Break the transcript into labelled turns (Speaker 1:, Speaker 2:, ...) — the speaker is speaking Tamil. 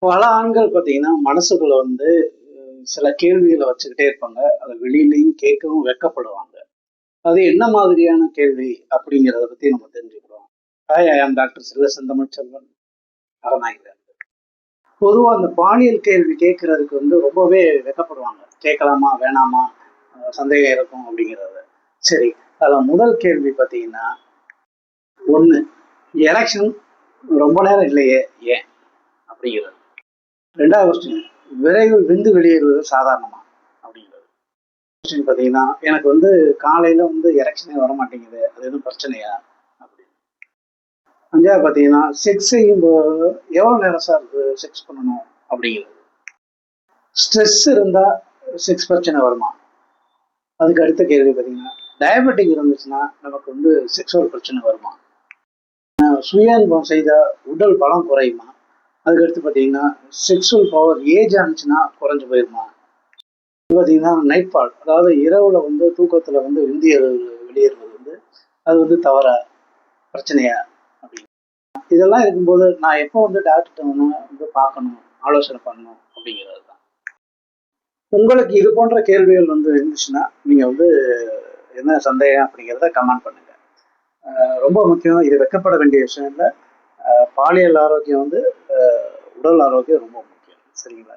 Speaker 1: பல ஆண்கள் பார்த்தீங்கன்னா, மனசுக்குள்ள வந்து சில கேள்விகள வச்சுக்கிட்டே இருப்பாங்க. அத வெளியிலயும் கேட்கவும் வெட்கப்படுவாங்க. அது என்ன மாதிரியான கேள்வி அப்படிங்கிறத பத்தி நம்ம தெரிஞ்சுக்கிறோம். ஹாய், ஐ ஆம் டாக்டர் செல்வ செந்தமிழ் செல்வன். அரநாயகர். பொதுவா அந்த பாலியல் கேள்வி கேட்கறதுக்கு வந்து ரொம்பவே வெட்கப்படுவாங்க. கேட்கலாமா? வேணாமா? சந்தேகம் இருக்கும் அப்படிங்கிறது. சரி, அதுல முதல் கேள்வி பார்த்தீங்கன்னா, 1 எரெக்ஷன் ரொம்ப நேரம் இல்லையே ஏன்? அப்படிங்கிறது. 2வது கொஸ்டின் விரைவில் விந்து வெளியேறுவது சாதாரணமா? அப்படிங்கிறது. கொஸ்டின் பார்த்தீங்கன்னா, எனக்கு வந்து காலையில வந்து எரெக்ஷனே வர மாட்டேங்குது. அது எதுவும் பிரச்சனையா? அப்படின்னு. 5வது பார்த்தீங்கன்னா, செக்ஸ் செய்யும்போது எவ்வளோ நேரம் சார் செக்ஸ் பண்ணணும்? அப்படிங்கிறது. ஸ்ட்ரெஸ் இருந்தா செக்ஸ் பிரச்சனை வருமா? அதுக்கு அடுத்த கேள்வி பார்த்தீங்கன்னா, டயபெட்டிக் இருந்துச்சுன்னா நமக்கு வந்து செக்ஸுவல் பிரச்சனை வருமா? சுய அனுபவம் செய்தா உடல் பலம் குறையுமா? அதுக்கடுத்து பார்த்தீங்கன்னா, செக்ஸுவல் பவர் ஏஜ் ஆனிச்சுன்னா குறைஞ்சு போயிருமா? பார்த்தீங்கன்னா, நைட் ஃபால் அதாவது இரவுல வந்து தூக்கத்துல வந்து விந்து வெளியேறுவது வந்து அது வந்து தவறா? பிரச்சனையா? அப்படின்னு. இதெல்லாம் இருக்கும்போது நான் எப்போ வந்து டாக்டர்கிட்ட வந்து பார்க்கணும், ஆலோசனை பண்ணணும் அப்படிங்கிறது தான். உங்களுக்கு இது போன்ற கேள்விகள் வந்து இருந்துச்சுன்னா, நீங்க வந்து என்ன சந்தேகம் அப்படிங்கிறத கமெண்ட் பண்ணுங்க. ரொம்ப முக்கியம். இது வெட்கப்பட வேண்டிய விஷயம் இல்ல. பாலியல் ஆரோக்கியம் வந்து உடல் ஆரோக்கியம் ரொம்ப முக்கியம். சரிங்களா?